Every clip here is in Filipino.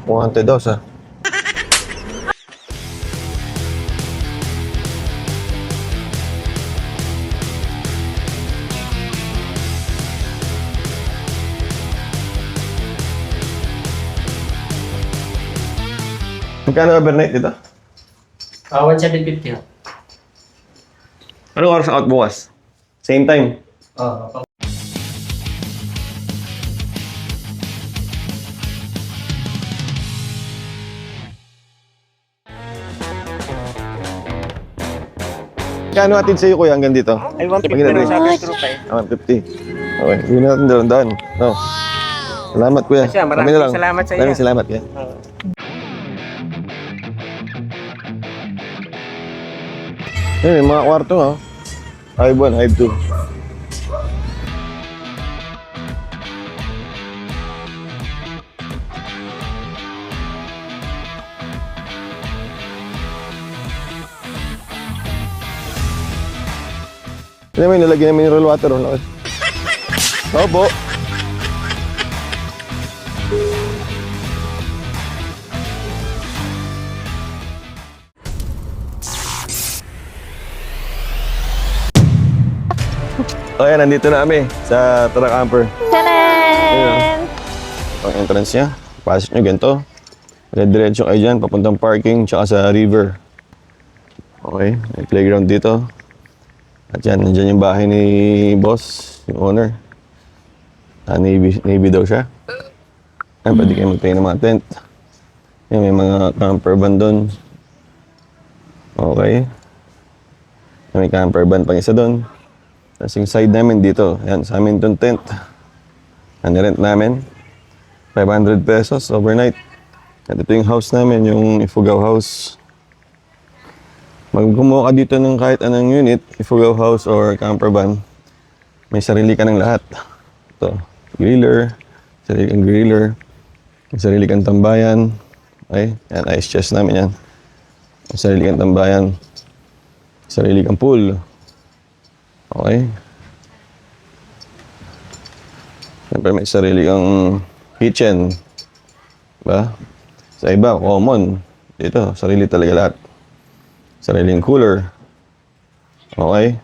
100 ah. Magkano overnight dito? 1,750 ho. Anong oras out bukas? Same time? Oo. Magkano atid sa'yo kuya hanggang dito? Ay, 150 na sabi ng tropa eh. 150. Okay, yun natin doon. No. Salamat kuya. Asya, maraming Kami na lang. salamat sa iyo. Maraming salamat kuya. Yun, yung mga kwarto ha. Hive 1, Hive 2. Ano mo, nilagyan namin yung roll water. Opo. O yan, nandito na kami sa Tara Camper. Tanan! Ang entrance niya. Pasok nyo ganito. Diretso kayo dyan, papuntang parking, tsaka sa river. Okay, may playground dito. At yan, nandyan yung bahay ni boss, yung owner. Navy daw siya. Yan, pwede kayo magtayo ng mga tent. Yan, may mga camper van doon. Okay. May camper van pang isa doon. Tapos yung side namin dito, yan, sa amin itong tent. Nirent namin. 500 pesos overnight. At ito yung house namin, yung Ifugao House. Mag kumuha ka dito ng kahit anong unit, Ifugao House or camper van, may sarili ka ng lahat. Ito, griller, sarili kang griller, may sarili kang tambayan. Okay, yan, ice chest namin yan. May sarili kang tambayan, sarili kang pool. Okay. Siyempre may sarili kang kitchen. Diba? Sa iba, common. Dito, sarili talaga lahat. Sariling cooler. Okay.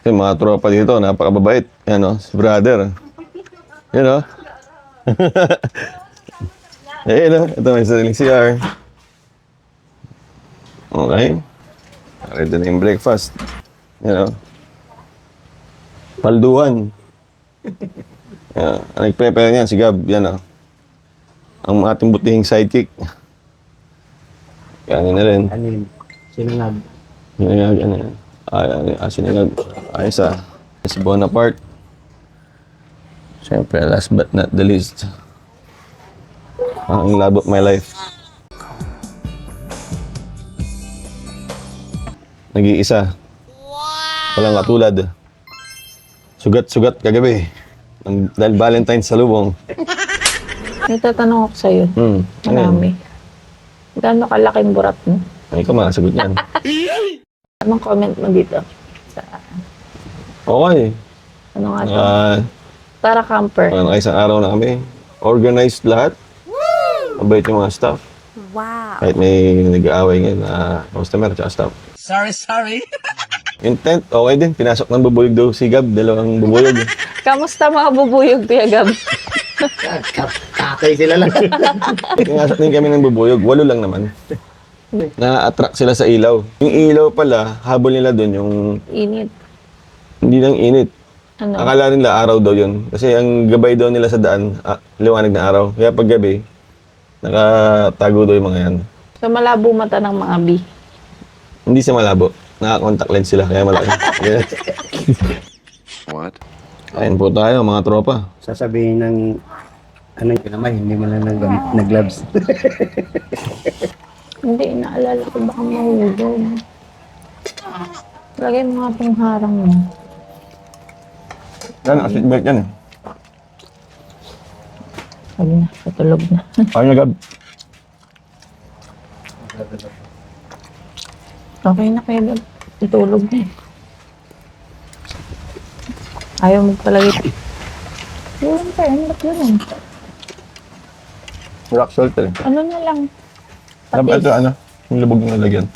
Kasi mga tropa dito, napakababait. Yan o, si brother. Yan o. Ayan o, ito may sariling CR. Okay. Ready na yung breakfast. Yan o. Palduan. Yan. Ang nag-prepare niyan, si Gab. Yan o. Ang ating butihing sidekick. Yan na rin. Ano yun? Sinangag. Sinangag, ano yan? Sinangag. Ayos ah. Si Bonaparte. Siyempre, last but not the least. Ang love of my life. Nag-iisa. Walang katulad. Sugat-sugat kagabi. Dahil Valentine's sa lubong. May tatanong ako sa'yo. Marami. Gaano kalaking burat mo? Ay, ikaw makasagot yan. Anong comment mo dito? Sa, Okay. ano nga to? Tara Camper. Isang araw na kami. Organized lahat. Mabait yung mga staff. Wow. Kahit may nag-aaway ngayon na customer at staff. Sorry. Yung tent, okay din. Pinasok ng bubuyog daw si Gab. Dalawang bubuyog. Kamusta mga bubuyog, Kuya Gab? Tatay sila lang. Pinasok din kami ng bubuyog. 8 lang naman. Na-attract sila sa ilaw. Yung ilaw pala, habol nila doon yung... Init. Hindi lang init. Ano? Akala nila araw daw yun. Kasi ang gabay daw nila sa daan, liwanag na araw. Kaya pag gabi, nakatago daw yung mga yan. So malabo mata ng mga bee. Hindi siya malabo. Naka-contact lens sila, kaya malaki. What? Ayun po tayo, mga tropa. Sasabihin ng anong kinamay, hindi mo lang nag-gloves. Hindi, naalala ko baka mahulog. Lagay mo nga pong harang mo. Yan, seatbelt yan eh. Sabi na, patulog na. Ayaw na Gab. Okay na kayo, Gab. Itulog na eh. Ayaw mo palagi. Yun pa yan, ba't yun? Rock salt eh. Ano na lang. Dapat ito ano? Yung lubog na nalagyan.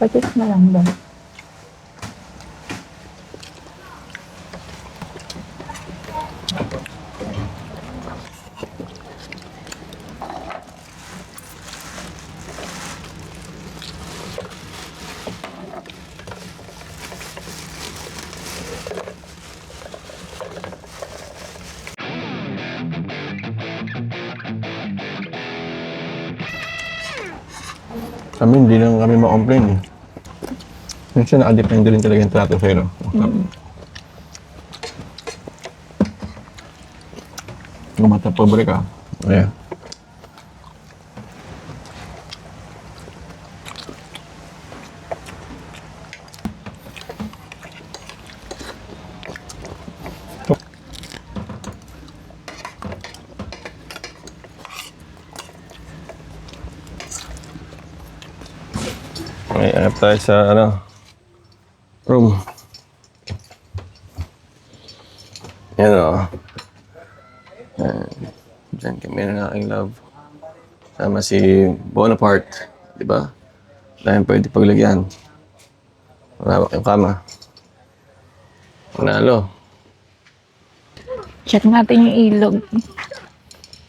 Patis na lang ba? Kami, hindi lang kami ma-complain eh. Minsan nakadepende rin talaga yung trato sa'yo, no? Gumata pobre ka. Ayan. Okay, hanap tayo sa room. Yan o. Diyan kami ng aking love. Sama si Bonaparte. Diba? Dahil pwede paglagyan. Marawak yung kama. Manalo. Check natin yung ilog.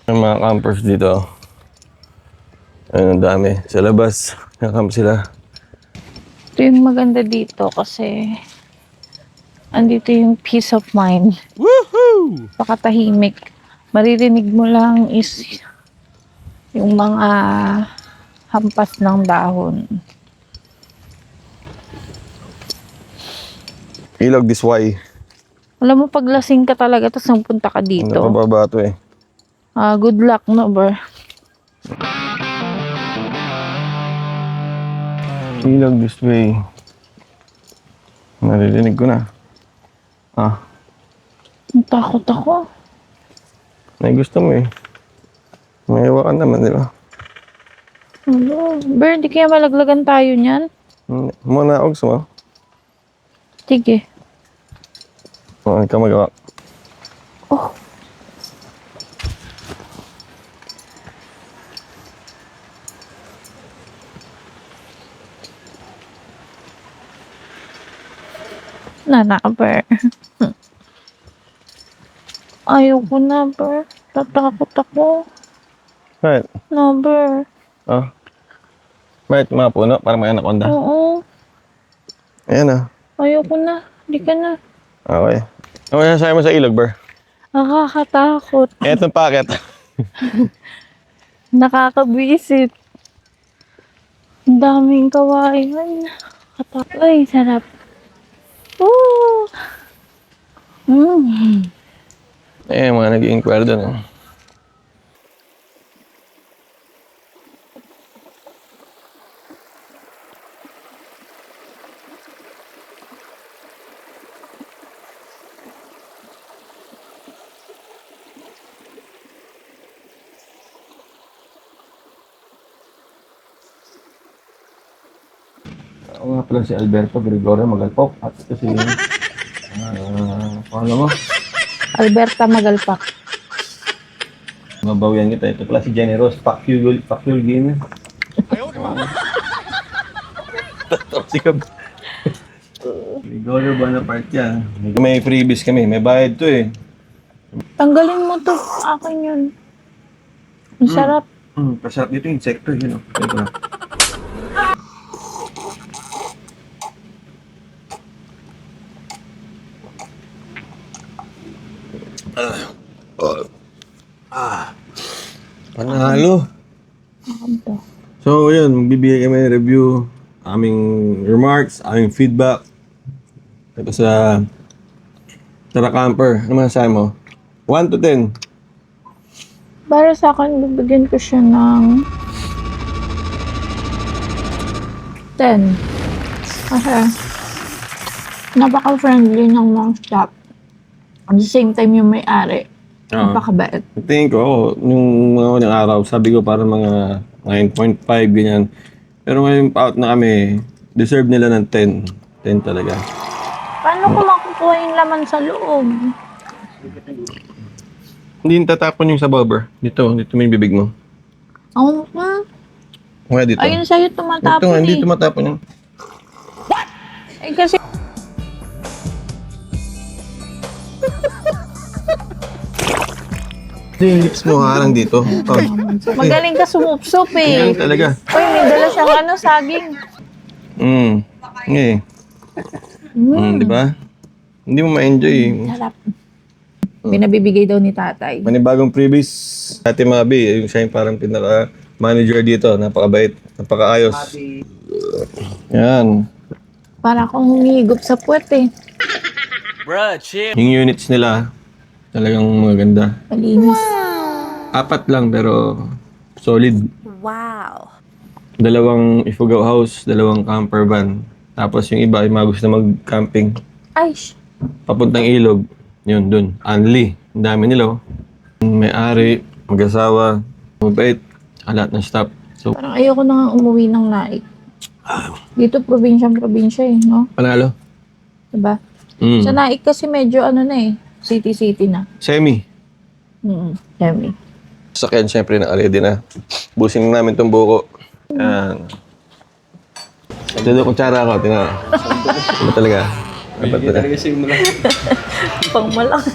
Yung mga campers dito. Ayun, ang dami. Sa labas. Nakakam sila. Ito yung maganda dito kasi andito yung peace of mind. Woohoo! Pakatahimik. Maririnig mo lang is yung mga hampas ng dahon. Ilog this way. Alam mo, pag lasing ka talaga tapos nagpunta ka dito. Napababa ito eh. Good luck, no, bro? Ilog this way. Naririnig ko na. Takot ako. May gusto mo eh. May iwakan naman, di ba? Ano? Ber, di kaya malaglagan tayo niyan? Muna ako, gusto mo? Sige. Ikaw magawa. Oh. Ber. Ayoko na, Ber. Tatakot ako. Right. No, Ber. Right, mga puno, para may anaconda. Oo. Ayan ah. Ayoko na. Di ka na. Okay. Ano sasabi mo sa ilog, Ber? Nakakatakot. Etong packet. Nakakabwisit. Ang daming kawain. Ay, sarap. Ooh. Mga nag-i-inquire doon. Ako nga pala si Alberto Gregorio Magalpok at ito si paano mo? Alberta Magalpak. Mabawian kita. Ito pala si Jenny Rose Pacquiao Game. Sikab. Gregorio Bonaparte yan. May freebies kami. May bayad to eh. Tanggalin mo to. Akin yun. Ang sarap. Pasarap dito yung insekto. Yun o. Ito na. Panalo. So, yun. Magbibigay kami ng review. Aming remarks, aming feedback. Ito sa Tara Camper. Ano masasabi mo? 1 to 10. Para sa akin, bibigyan ko siya ng 10. Kasi napaka-friendly ng mga staff. At the same time, yung may-ari. Napakabait. Tingin ko, nung mga unang araw, sabi ko parang mga 9.5, ganyan. Pero ngayon out na kami, deserve nila ng 10. 10 talaga. Paano ko makukuha yung laman sa loob? Hindi tatapon yung sa bobber. Dito mo yung bibig mo. Oh, Kaya dito. ayun sa'yo Ito tumatapon nga, hindi eh. tumatapon yan. Eh, kasi Hindi, yung lips mo harang dito. Oh. magaling ka sumupsop eh. Yan talaga. Uy, may dala siyang saging. Ngayon. Di ba? Hindi mo ma-enjoy eh. Sarap. Pinabibigay daw ni tatay. Manibagong previous. Ate Mabi, yung siya yung parang pinaka-manager dito. Napakabait, napakaayos. Yan. Para akong humihigop sa puwet eh. Yung units nila, talagang maganda. Malinis. 4 lang pero solid. Wow. 2 Ifugao house, 2 camper van. Tapos yung iba ay mga gusto mag-camping. Ay, Papuntang ilog, yun dun. Anli, ang dami nila. Oh. May-ari, mag-asawa, mabait, lahat ng staff. So, parang ayoko na nga umuwi ng Naik. Dito, probinsya eh, no? panalo. Diba? Sa Naik kasi medyo ano na eh, city-city na. Semi. Dami. Sakyan syempre na ready na. Busin na namin tong buko. Yan. Ito doon kutsara ako, tingnan. Ano talaga? Dapat Talaga simula. Pang malaki.